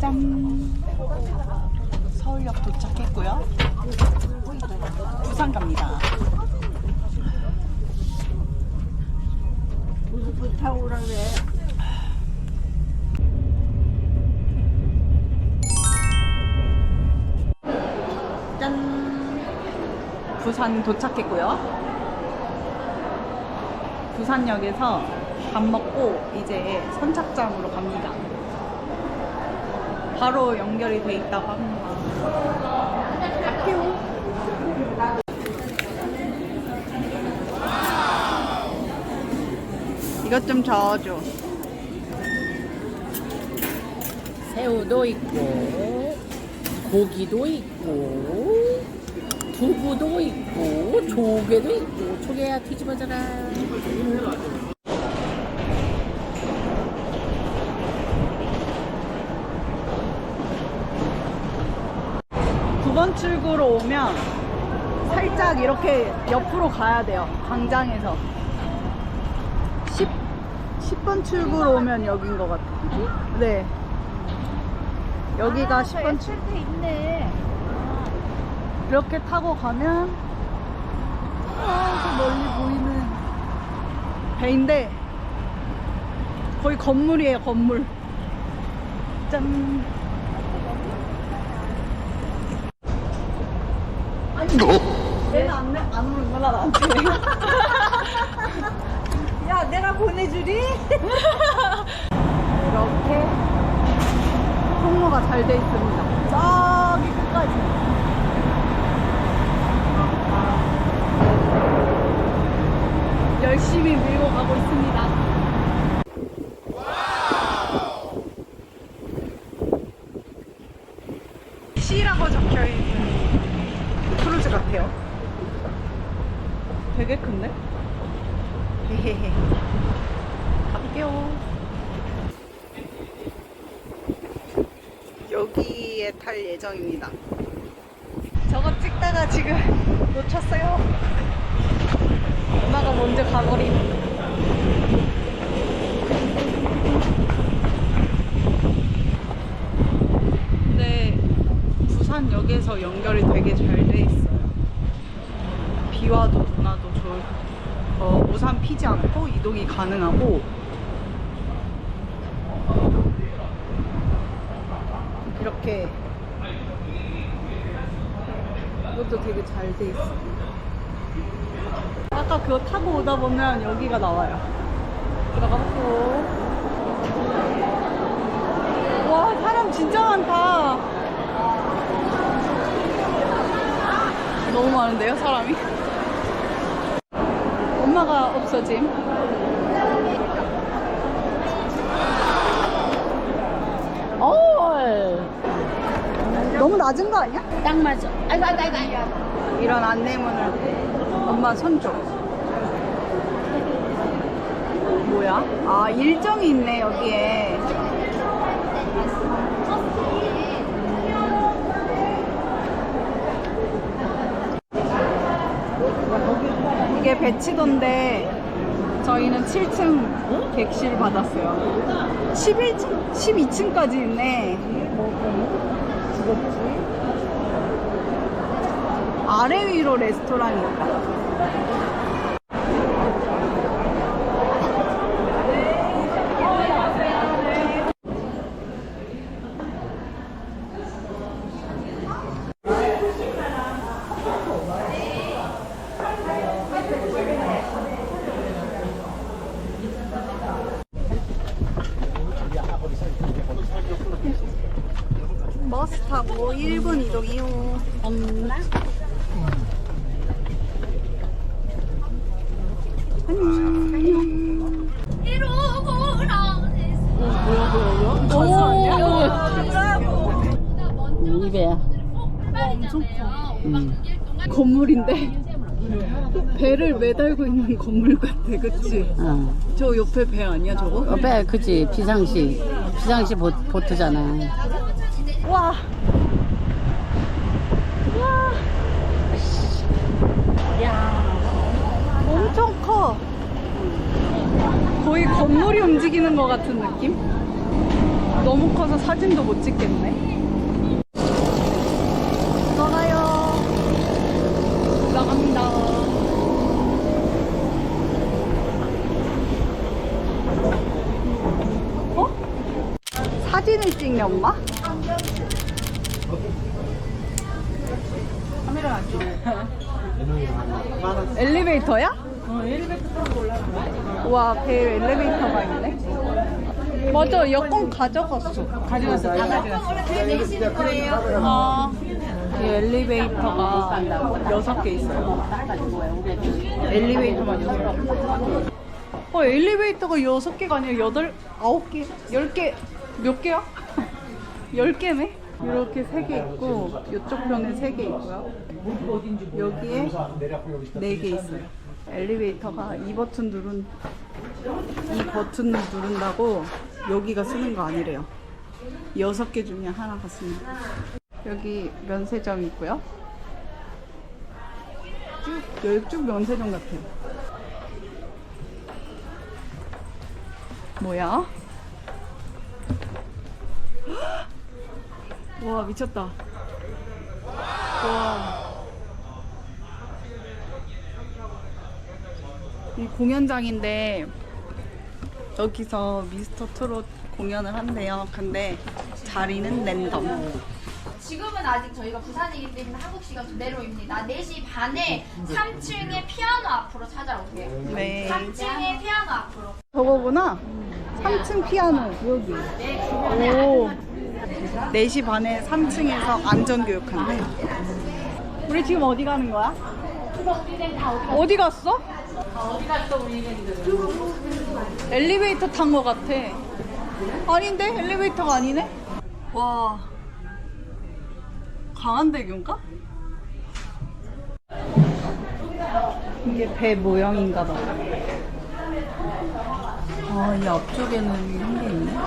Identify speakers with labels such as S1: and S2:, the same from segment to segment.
S1: 짠! 서울역 도착했고요. 부산 갑니다.
S2: 무슨 타고 오라 그래?
S1: 짠! 부산 도착했고요. 부산역에서 밥 먹고 이제 선착장으로 갑니다. 바로 연결이 돼 있다고 합니다. 갈게요. 이것 좀 저어줘.
S2: 새우도 있고 고기도 있고 두부도 있고 조개도 있고 조개야 뒤집어져라.
S1: 9번 출구로 오면 살짝 이렇게 옆으로 가야 돼요. 광장에서 10번 출구로 오면 여긴 것 같아요. 네, 여기가 10번 출구 있네. 이렇게 타고 가면 저 멀리 보이는 배인데 거의 건물이에요. 건물. 짠. 얘는 안 오는구나 나한테. 야, 내가 보내주리? 이렇게 통로가 잘 돼 있습니다. 저기 끝까지. 열심히 밀고 가고 있습니다. C라고 적혀있는 크루즈 같아요. 되게 큰데? 헤헤헤. 갈게요. 여기에 탈 예정입니다. 저거 찍다가 지금 놓쳤어요. 엄마가 먼저 가버린. 근데 부산역에서 연결이 되게 잘 돼 있어요. 비 와도 눈 와도 우산 피지 않고 이동이 가능하고, 이렇게 이것도 되게 잘 돼 있어. 아까 그거 타고 오다 보면 여기가 나와요. 들어가 볼게요. 와, 사람 진짜 많다. 너무 많은데요, 사람이? 엄마가 없어짐. 너무 낮은 거 아니야?
S2: 딱 맞아. 아이고.
S1: 이런 안내문을 엄마 손 줘. 뭐야? 아, 일정이 있네 여기에. 이게 배치도인데 저희는 7층 객실 받았어요. 11층? 12층까지 있네. 아래 위로 레스토랑이 있다. 버스 타고 1분 이동이요.
S2: 없나?
S1: 안녕.
S2: 입에야.
S1: 엄청 커. 건물인데 배를 매달고 있는 건물 같아, 그치? 저 옆에 배 아니야, 저거?
S2: 배 그치. 비상시 보트잖아.
S1: 와. 와.
S2: 야,
S1: 엄청 커. 거의 건물이 움직이는 것 같은 느낌? 너무 커서 사진도 못 찍겠네. 나가요. 나갑니다. 어? 사진을 찍네, 엄마? 카메라 안 찍어. 엘리베이터야? 엘리베이터 타고 올라가. 와, 배에 엘리베이터가 있네. 맞아, 여권 가져갔어. 다 가져갔어. 아, 이 엘리베이터가 6개 있어요. 엘리베이터만 6개. 엘리베이터가 6개가 아니라 9개, 10개, 몇 개야? 10개네? 이렇게 3개 있고, 이쪽 편에 3개 있고요. 여기에 4개 있어요. 엘리베이터가 이 버튼을 누른다고 여기가 쓰는 거 아니래요. 6개 중에 하나가 쓰는 거. 여기 면세점 있고요. 여기 쭉 면세점 같아요. 뭐야? 와, 미쳤다. 와. 이 공연장인데 여기서 미스터 트롯 공연을 한대요. 근데 자리는 랜덤.
S3: 지금은 아직 저희가 부산이기 때문에 한국 시간 그대로입니다. 4시 반에 3층의 피아노 앞으로 찾아오세요.
S1: 네.
S3: 3층의 피아노 앞으로.
S1: 저거구나. 3층 피아노 여기. 오. 4시 반에 3층에서 안전교육한대. 우리 지금 어디 가는 거야? 어디 갔어?
S3: 어디 갔어 우리는?
S1: 엘리베이터 탄 거 같아. 아닌데? 엘리베이터가 아니네? 와. 강한대교인가? 이게 배 모양인가 봐. 아, 이 앞쪽에는 한 게 있네.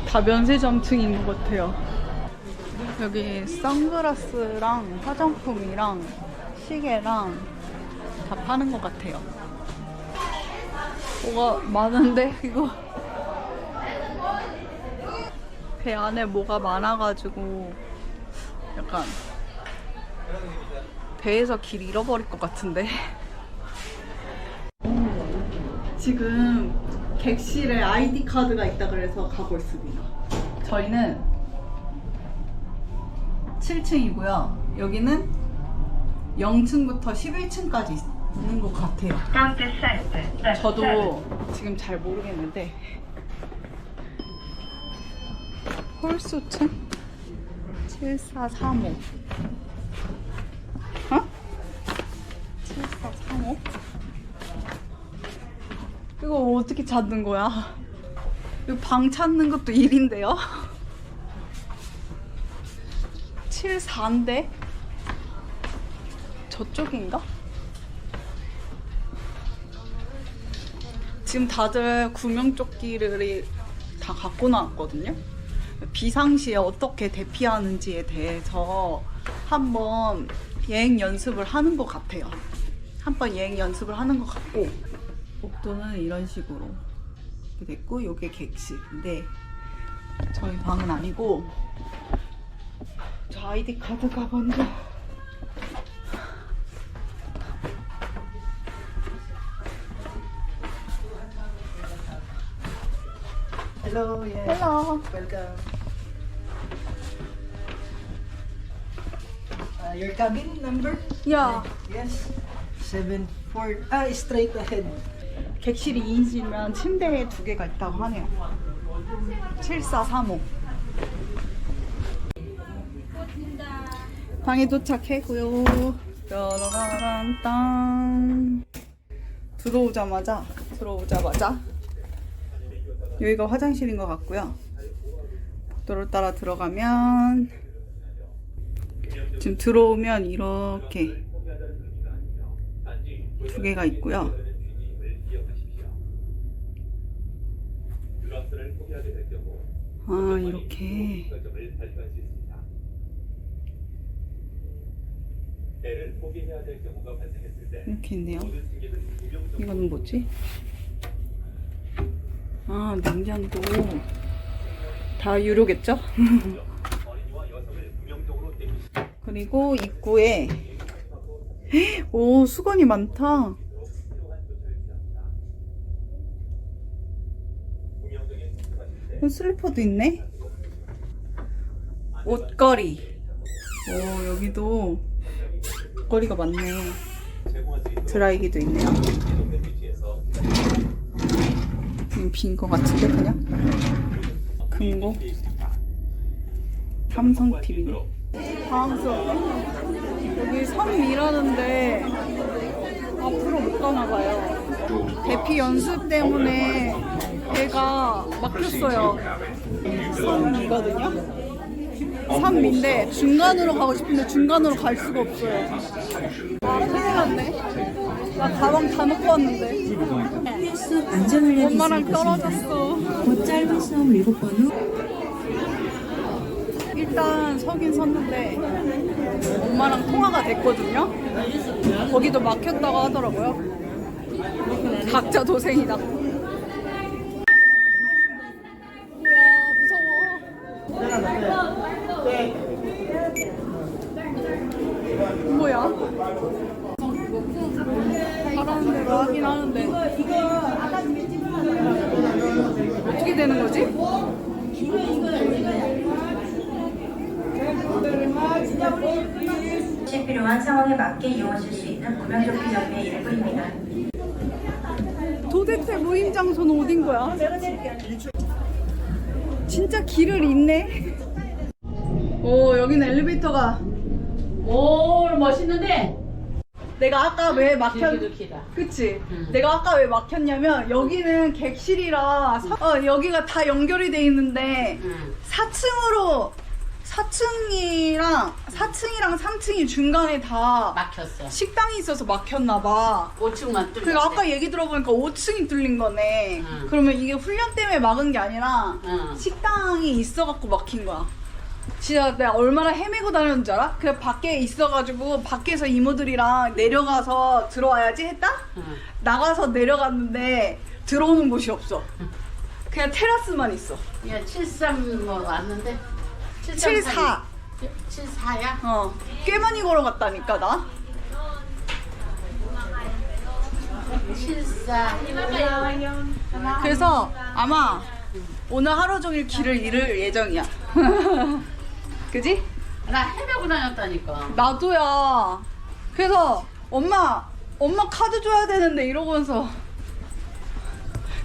S1: 다 면세점층인 것 같아요. 여기 선글라스랑 화장품이랑 시계랑 다 파는 것 같아요. 뭐가 많은데 이거 배 안에 뭐가 많아가지고 약간 배에서 길 잃어버릴 것 같은데. 지금 객실에 아이디 카드가 있다 그래서 가고 있습니다. 저희는 7층이고요. 여기는 0층부터 11층까지 있는 것 같아요. 저도 지금 잘 모르겠는데 홀수층 7435 어? 7435? 이거 어떻게 찾는 거야? 이거 방 찾는 것도 일인데요? 74인데? 저쪽인가? 지금 다들 구명조끼를 다 갖고 나왔거든요? 비상시에 어떻게 대피하는지에 대해서 한번 예행 연습을 하는 것 같아요. 한번 예행 연습을 하는 것 같고, 복도는 이런 식으로 이렇게 됐고, 요게 객실인데 저희 방은 아니고 저 아이디 카드가 먼저.
S4: Hello, yes.
S1: Hello.
S4: Welcome. Your cabin number?
S1: 야,
S4: Yes. 74. Straight ahead.
S1: 객실이 2인실이면 침대에 2개가 있다고 하네요. 7435. 방에 도착했고요. 짜라란 땅. 들어오자마자 여기가 화장실인 것 같고요. 복도를 따라 들어가면 지금 들어오면 이렇게 2개가 있고요. 아, 이렇게 이렇게 있네요. 이거는 뭐지? 아, 냉장고. 다 유료겠죠? 그리고 입구에 오, 수건이 많다. 슬리퍼도 있네. 옷걸이. 오, 여기도 옷걸이가 많네. 드라이기도 있네요. 빈 거 같은데 그냥? 금고. 삼성 TV네. 다음 수업. 여기 섬 일하는데 앞으로 못 가나 봐요. 대피 연습 때문에 배가 막혔어요. 섬이거든요. 섬인데 중간으로 가고 싶은데 중간으로 갈 수가 없어요. 아, 큰일 났네. 나 가방 다 놓고 왔는데.
S5: 숲 안전운영이
S1: 엄마랑
S5: 있을 것입니다.
S1: 떨어졌어.
S5: 곧 짧은 수업 7번 후
S1: 일단 서긴 섰는데 엄마랑 통화가 됐거든요. 거기도 막혔다고 하더라고요. 각자 도생이다. 우와, 무서워. 뭐야? 하라는 대로 하긴 하는데 어떻게 되는 거지?
S6: 필요한 상황에 맞게 이용하실 수 있는 구명조끼점의 일부입니다.
S1: 도대체 모임 장소는 어딘 거야? 진짜 길을 잇네. 오, 여기는 엘리베이터가.
S2: 오, 멋있는데?
S1: 내가 아까 왜 막혔?
S2: 길다.
S1: 그치? 내가 아까 왜 막혔냐면 여기는 객실이라 여기가 다 연결이 돼 있는데 4층이랑 3층이 중간에 다
S2: 막혔어.
S1: 식당이 있어서 막혔나 봐.
S2: 5층만 뚫렸어.
S1: 그러니까 아까 얘기 들어보니까 5층이 뚫린 거네.
S2: 응.
S1: 그러면 이게 훈련 때문에 막은 게 아니라
S2: 응.
S1: 식당이 있어갖고 막힌 거야. 진짜 내가 얼마나 헤매고 다녔는지 알아? 그 밖에 있어가지고 밖에서 이모들이랑 내려가서 들어와야지 했다?
S2: 응.
S1: 나가서 내려갔는데 들어오는 곳이 없어. 그냥 테라스만 있어.
S2: 야, 73 뭐 왔는데?
S1: 74.
S2: 74야?
S1: 꽤 많이 걸어갔다니까 나.
S2: 74.
S1: 그래서 아마 오늘 하루 종일 길을 잃을 예정이야. 그지?
S2: 나 헤매고 다녔다니까.
S1: 나도야. 그래서 엄마 카드 줘야 되는데 이러고서.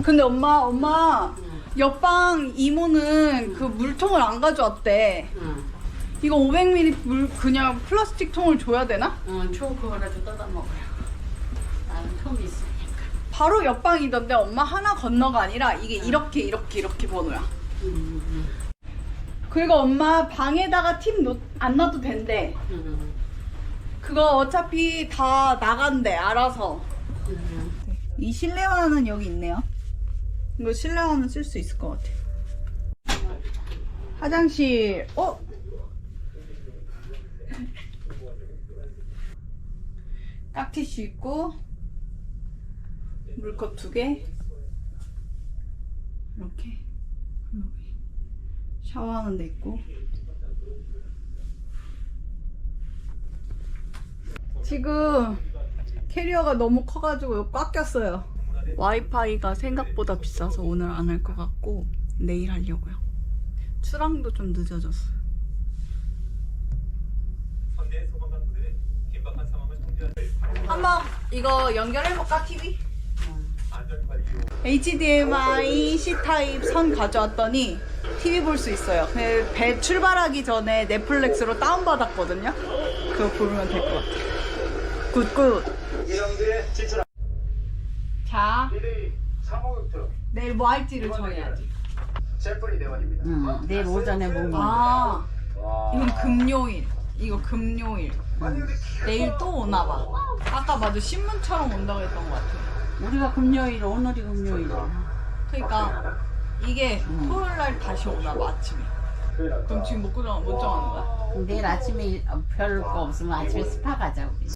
S1: 근데 엄마 옆방 이모는 그 물통을 안 가져왔대.
S2: 응.
S1: 이거 500ml 물 그냥 플라스틱 통을 줘야 되나?
S2: 응, 그거라도 떠다 먹어요. 나는 통이 있으니까.
S1: 바로 옆방이던데 엄마 하나 건너가 아니라 이게 이렇게 번호야. 그리고 엄마 방에다가 팁 안 놔도 된대. 그거 어차피 다 나간대 알아서. 이 실내화는 여기 있네요. 이거 실내화는 쓸 수 있을 것 같아. 화장실. 깍티슈 있고 물컵 2개 이렇게. 여기 샤워하는 데 있고. 지금 캐리어가 너무 커가지고 꽉 꼈어요. 와이파이가 생각보다 비싸서 오늘 안 할 것 같고 내일 하려고요. 출항도 좀 늦어졌어요. 한번 이거 연결해볼까 TV? HDMI C타입 선 가져왔더니 TV 볼 수 있어요. 배 출발하기 전에 넷플릭스로 다운받았거든요. 그거 보면 될 것 같아요. 굿굿. 자, 내일 뭐 할지를 정해야지.
S2: 응, 내일 오전에 뭐
S1: 아, 이건 금요일. 이거 금요일. 내일 또 오나 봐. 아까 맞아, 신문처럼 온다고 했던 것 같아.
S2: 우리가 금요일, 오늘이 금요일이야.
S1: 그러니까 이게 토요일 날 다시 오나 봐, 아침에. 그럼 지금 못 정하는 거야?
S2: 그럼 내일 아침에 별 거 없으면 아침에 스파 가자 우리.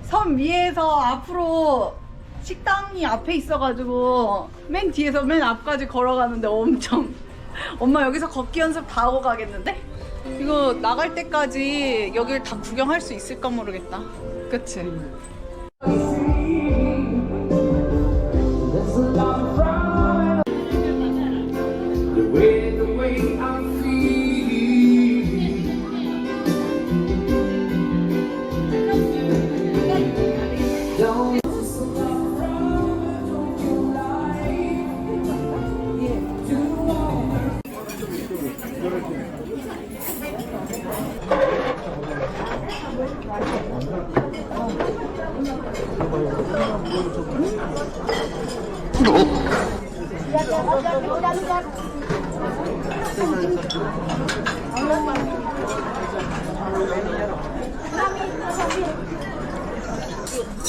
S1: 섬 위에서 앞으로 식당이 앞에 있어가지고 맨 뒤에서 맨 앞까지 걸어가는데 엄청 엄마 여기서 걷기 연습 다 하고 가겠는데? 이거 나갈 때까지 여길 다 구경할 수 있을까 모르겠다. 그치?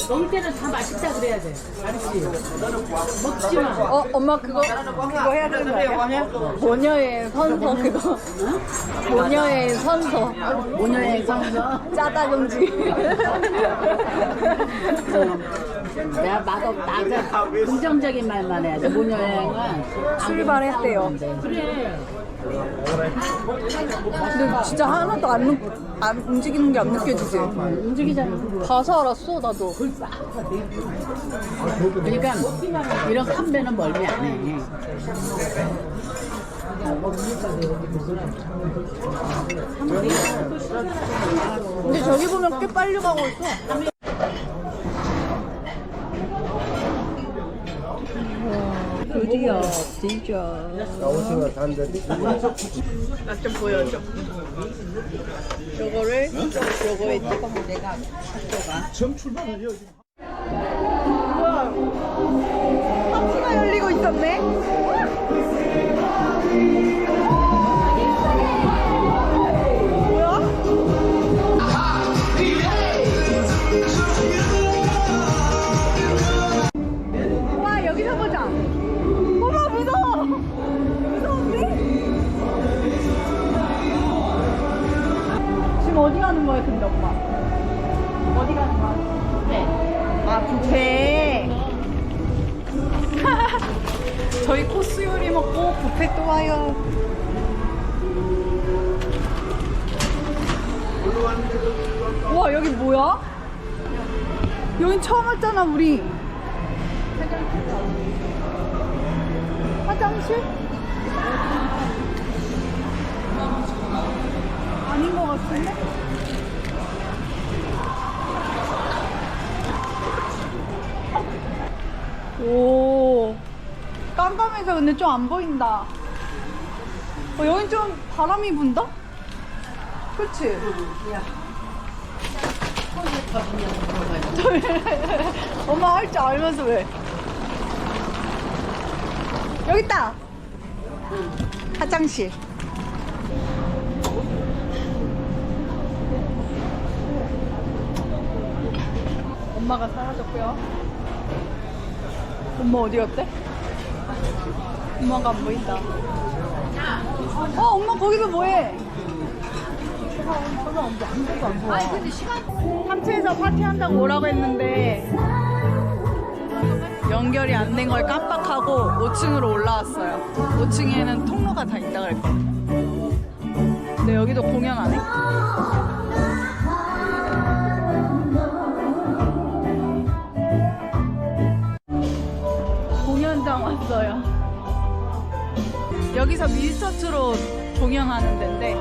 S2: 먹을 때는 다 맛있다 그래야 돼. 알았지? 먹지 마.
S1: 엄마 그거 해야 되는 거 아니야? 모녀의 선서 그거. 모녀의 선서.
S2: 모녀의 성서.
S1: 짜다 경지.
S2: 내가 맞아. 긍정적인 말만 해야지. 모녀여행은
S1: 출발했대요.
S2: 그래.
S1: 근데 진짜 하나도 안 움직이는 게 안 느껴지지?
S2: 움직이잖아.
S1: 가서 알았어 나도.
S2: 그러니까 이런 선배는 멀미 안 해.
S1: 근데 저기 보면 꽤 빨리 가고 있어. 드디어 진짜. 나 좀 보여줘. 요거를 요거에 찍어서 내가 학교가. 우와, 파티가 열리고 있었네. 뭐야? 와 여기서 보자. 어머 무서워. 무서운데? 지금 어디 가는 거야 근데 엄마? 어디 가는 거야? 뷔페. 아 뷔페. 저희 코스 요리 먹고 뷔페 또 와요. 우와 여기 뭐야? 여긴 처음 왔잖아 우리. 화장실? 아닌 것 같은데? 오 깜깜해서 근데 좀 안 보인다. 여긴 좀 바람이 분다? 그치? 엄마 할 줄 알면서 왜? 여기 있다. 화장실. 엄마가 사라졌고요. 엄마 어디 갔대? 엄마가 안 보인다. 엄마 거기서 뭐해? 아니 근데 시간 3층에서 파티한다고 오라고 했는데 연결이 안 된 걸 깜빡하고 5층으로 올라왔어요. 5층에는 통로가 다 있다 그랬거든요. 근데 여기도 공연 안 해? 공연장 왔어요. 여기서 미스터트로 공연하는 데인데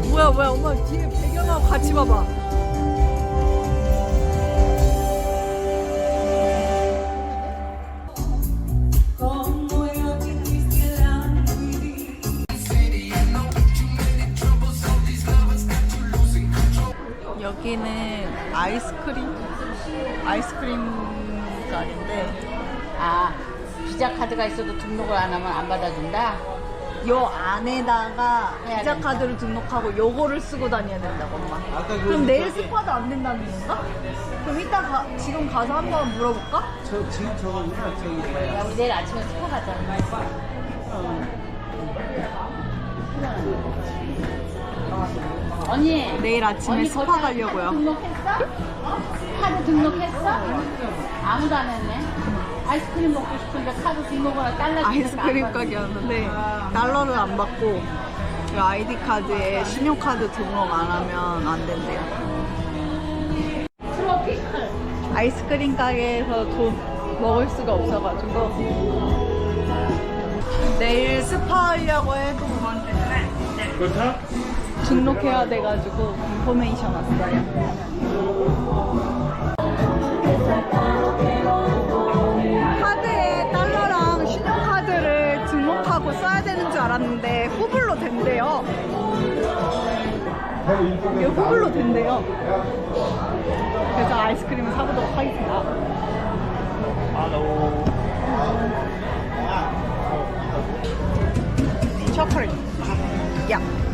S1: 뭐야 엄마 뒤에 배경하고 같이 봐봐. 여기는 아이스크림 가게인데
S2: 아 비자 카드가 있어도 등록을 안 하면 안 받아준다.
S1: 요 안에다가 비자 카드를 등록하고 요거를 쓰고 다녀야 된다고 엄마. 그럼 내일 스파도 안 된다는 건가? 그럼 이따 지금 가서 한번 물어볼까?
S4: 저 지금 저거구나. 저기 뭐야.
S2: 야, 우리 내일 아침에 스파 가잖아. 언니.
S1: 내일 아침에
S2: 언니
S1: 스파
S2: 거기
S1: 가려고요.
S2: 카드 등록했어? 카드 등록했어? 아무도 안 했네. 아이스크림 먹고 싶은데 카드 등록을 달러
S1: 아이스크림 가게였는데 달러를 안 받고 그 아이디 카드에 신용카드 등록 안 하면 안 된대요.
S2: 트로피컬.
S1: 아이스크림 가게에서 돈 먹을 수가 없어가지고 내일 스파 하려고 해도 등록해야 돼가지고 인포메이션 왔어요. 카드에 달러랑 신용카드를 등록하고 써야 되는 줄 알았는데 후불로 된대요. 이게 후불로 된대요. 그래서 아이스크림을 사보도록 하겠습니다. 초콜릿. 야.